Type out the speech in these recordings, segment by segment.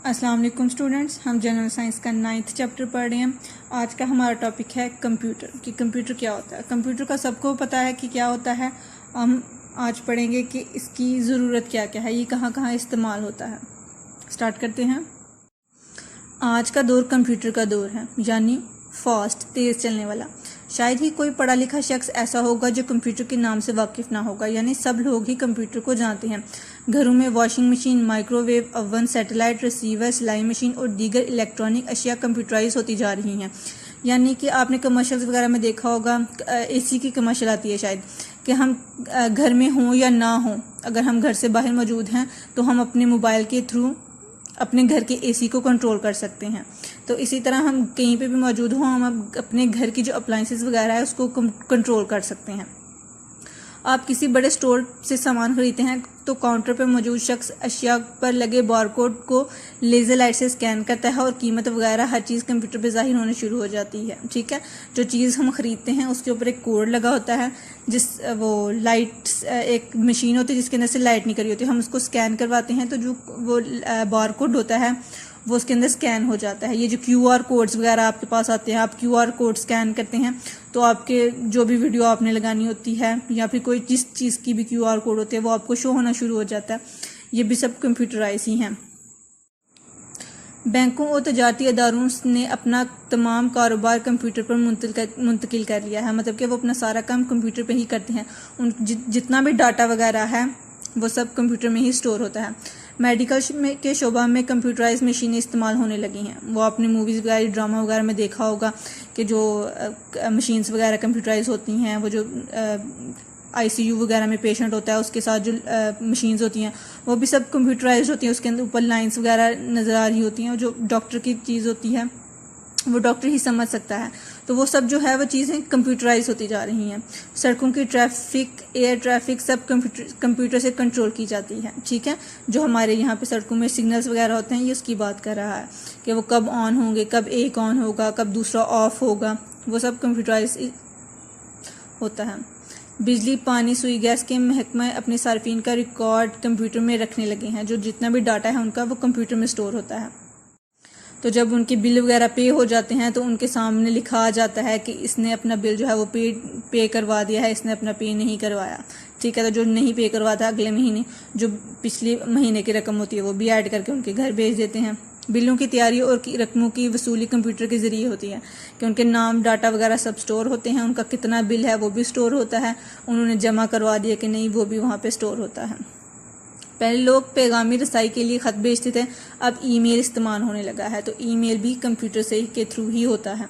अस्सलाम वालेकुम स्टूडेंट्स, हम जनरल साइंस का 9th चैप्टर पढ़ रहे हैं। आज का हमारा टॉपिक है कंप्यूटर कि कंप्यूटर क्या होता है। कंप्यूटर का सबको पता है कि क्या होता है। हम आज पढ़ेंगे कि इसकी ज़रूरत क्या क्या है, ये कहाँ कहाँ इस्तेमाल होता है। स्टार्ट करते हैं। आज का दौर कंप्यूटर का दौर है, यानी फास्ट, तेज़ चलने वाला। शायद ही कोई पढ़ा लिखा शख्स ऐसा होगा जो कंप्यूटर के नाम से वाकिफ़ ना होगा, यानी सब लोग ही कंप्यूटर को जानते हैं। घरों में washing machine, microwave oven, satellite receiver, सिलाई मशीन और दीगर इलेक्ट्रॉनिक अशिया कंप्यूटराइज होती जा रही हैं। यानी कि आपने कमर्शियल्स वगैरह में देखा होगा, एसी की कमर्शियल आती है शायद, कि हम घर में हों या ना हों, अगर हम घर से बाहर मौजूद हैं तो हम अपने मोबाइल के थ्रू अपने घर के एसी को कंट्रोल कर सकते हैं। तो इसी तरह हम कहीं पे भी मौजूद हों, हम अपने घर की जो अप्लाइंसेस वगैरह है उसको कंट्रोल कर सकते हैं। आप किसी बड़े स्टोर से सामान खरीदते हैं तो काउंटर पर मौजूद शख्स अशिया पर लगे बारकोड को लेज़र लाइट से स्कैन करता है और कीमत वगैरह हर चीज़ कंप्यूटर पे ज़ाहिर होने शुरू हो जाती है। ठीक है, जो चीज़ हम खरीदते हैं उसके ऊपर एक कोड लगा होता है, वो लाइट, एक मशीन होती है जिसके अंदर से लाइट निकली होती है। हम उसको स्कैन करवाते हैं तो जो वो बारकोड होता है वो उसके अंदर स्कैन हो जाता है। ये जो QR कोड्स वगैरह आपके पास आते हैं, आप QR कोड स्कैन करते हैं तो आपके जो भी वीडियो आपने लगानी होती है या फिर कोई जिस चीज़ की भी QR कोड होते हैं वो आपको शो होना शुरू हो जाता है। ये भी सब कंप्यूटराइज ही हैं। बैंकों और तजारती अदारों ने अपना तमाम कारोबार कंप्यूटर पर मुंतकिल कर लिया है, मतलब कि वो अपना सारा काम कंप्यूटर पे ही करते हैं। जितना भी डाटा वगैरह है वो सब कंप्यूटर में ही स्टोर होता है। मेडिकल के शोबा में कंप्यूटराइज मशीनें इस्तेमाल होने लगी हैं। वो आपने मूवीज़ वगैरह, ड्रामा वगैरह में देखा होगा कि जो मशीन्स वगैरह कंप्यूटराइज होती हैं, वो जो ICU वगैरह में पेशेंट होता है उसके साथ जो मशीन्स होती हैं वो भी सब कंप्यूटराइज होती हैं। उसके अंदर ऊपर लाइंस वगैरह नज़र आ रही होती हैं और जो डॉक्टर की चीज़ होती है वो डॉक्टर ही समझ सकता है। तो वो सब जो है वो चीज़ें कंप्यूटराइज होती जा रही हैं। सड़कों की ट्रैफिक, एयर ट्रैफिक सब कंप्यूटर से कंट्रोल की जाती है। ठीक है, जो हमारे यहाँ पे सड़कों में सिग्नल्स वगैरह होते हैं ये उसकी बात कर रहा है कि वो कब ऑन होंगे, कब एक ऑन होगा, कब दूसरा ऑफ होगा, वो सब कंप्यूटराइज होता है। बिजली, पानी, सुई, गैस के महकमे अपने सार्फिन का रिकॉर्ड कंप्यूटर में रखने लगे हैं। जो जितना भी डाटा है उनका वो कंप्यूटर में स्टोर होता है। तो जब उनके बिल वगैरह पे हो जाते हैं तो उनके सामने लिखा आ जाता है कि इसने अपना बिल जो है वो पे करवा दिया है, इसने अपना पे नहीं करवाया। ठीक है, तो जो नहीं पे करवाता अगले महीने जो पिछले महीने की रकम होती है वो भी ऐड करके उनके घर भेज देते हैं। बिलों की तैयारी और रकमों की वसूली कंप्यूटर के ज़रिए होती है कि उनके नाम, डाटा वगैरह सब स्टोर होते हैं। उनका कितना बिल है वो भी स्टोर होता है, उन्होंने जमा करवा दिया कि नहीं वो भी वहाँ पे स्टोर होता है। पहले लोग पैगामी रसाई के लिए ख़त भेजते थे, अब ईमेल इस्तेमाल होने लगा है। तो ईमेल भी कंप्यूटर से के थ्रू ही होता है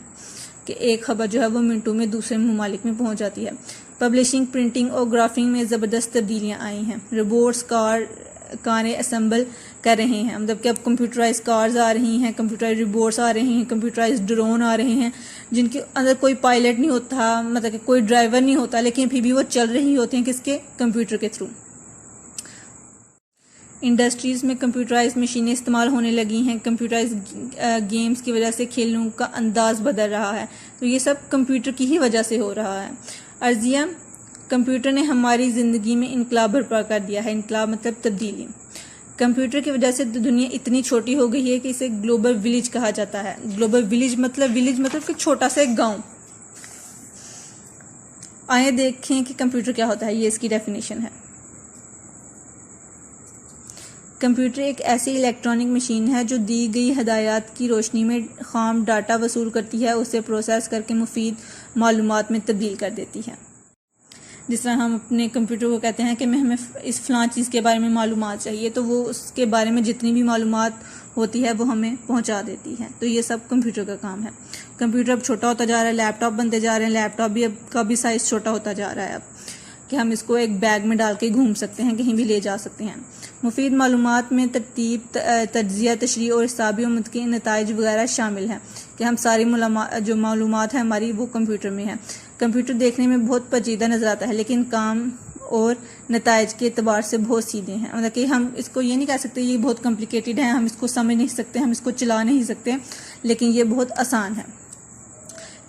कि एक खबर जो है वो मिनटों में दूसरे ममालिक में पहुंच जाती है। पब्लिशिंग, प्रिंटिंग और ग्राफिंग में ज़बरदस्त तब्दीलियाँ आई हैं। रोबोट्स कारें असेंबल कर रहे हैं, मतलब कि अब कंप्यूटराइज कार्स आ रही हैं, कंप्यूटराइज रोबोट्स आ रहे हैं, कंप्यूटराइज ड्रोन आ रहे हैं जिनके अंदर कोई पायलट नहीं होता, मतलब कि कोई ड्राइवर नहीं होता, लेकिन फिर भी वो चल रही होते हैं किसके, कंप्यूटर के थ्रू। इंडस्ट्रीज़ में कंप्यूटराइज मशीनें इस्तेमाल होने लगी हैं। कंप्यूटराइज गेम्स की वजह से खेलों का अंदाज बदल रहा है। तो ये सब कंप्यूटर की ही वजह से हो रहा है। अर्जिया, कंप्यूटर ने हमारी ज़िंदगी में इनकलाब बर्पा कर दिया है। इनकलाब मतलब तब्दीली। कंप्यूटर की वजह से दुनिया इतनी छोटी हो गई है कि इसे ग्लोबल विलेज कहा जाता है। ग्लोबल विलेज मतलब कि छोटा सा एक गाँव। आइए देखें कि कंप्यूटर क्या होता है, ये इसकी डेफिनेशन है। कंप्यूटर एक ऐसी इलेक्ट्रॉनिक मशीन है जो दी गई हदायत की रोशनी में खाम डाटा वसूल करती है, उसे प्रोसेस करके मुफीद मालूमात में तब्दील कर देती है। जिस तरह हम अपने कंप्यूटर को कहते हैं कि हमें इस फ़लाँ चीज़ के बारे में मालूमात चाहिए, तो वो उसके बारे में जितनी भी मालूमात होती है वो हमें पहुंचा देती है। तो ये सब कंप्यूटर का काम है। कंप्यूटर अब छोटा होता जा रहा है, लैपटॉप बनते जा रहे हैं। लैपटॉप भी अब का भी साइज़ छोटा होता जा रहा है अब कि हम इसको एक बैग में डाल के घूम सकते हैं, कहीं भी ले जा सकते हैं। मुफीद मालूमात में तरतीब, तज्ज़िया, तशरीह और हिसाबी और मुतकी नताइज वगैरह शामिल हैं कि हम सारी जो मालूमात है हमारी वो कंप्यूटर में है। कंप्यूटर देखने में बहुत पेचीदा नज़र आता है लेकिन काम और नताइज के एतबार से बहुत सीधे हैं। मतलब कि हम इसको ये नहीं कह सकते ये बहुत कॉम्प्लिकेटेड है, हम इसको समझ नहीं सकते, हम इसको चला नहीं सकते, लेकिन ये बहुत आसान है।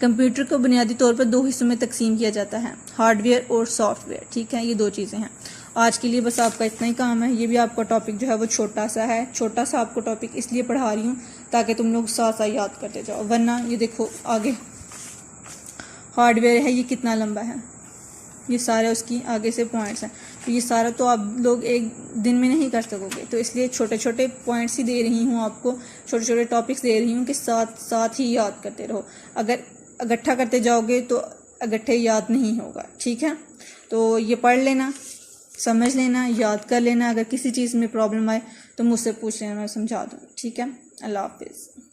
कंप्यूटर को बुनियादी तौर पर दो हिस्सों में तकसीम किया जाता है, हार्डवेयर और सॉफ्टवेयर। ठीक है, ये दो चीज़ें हैं। आज के लिए बस आपका इतना ही काम है। ये भी आपका टॉपिक जो है वो छोटा सा है, छोटा सा आपको टॉपिक इसलिए पढ़ा रही हूँ ताकि तुम लोग साथ साथ याद करते जाओ, वरना ये देखो आगे हार्डवेयर है, ये कितना लंबा है, ये सारे उसकी आगे से पॉइंट्स हैं, तो ये सारा तो आप लोग एक दिन में नहीं कर सकोगे। तो इसलिए छोटे छोटे पॉइंट्स ही दे रही हूँ आपको, छोटे छोटे टॉपिक्स दे रही हूँ कि साथ साथ ही याद करते रहो। अगर इकट्ठा करते जाओगे तो इकट्ठे याद नहीं होगा, ठीक है। तो ये पढ़ लेना, समझ लेना, याद कर लेना। अगर किसी चीज़ में प्रॉब्लम आए तो मुझसे पूछ लेना, मैं समझा दूँ, ठीक है। अल्लाह हाफिज़।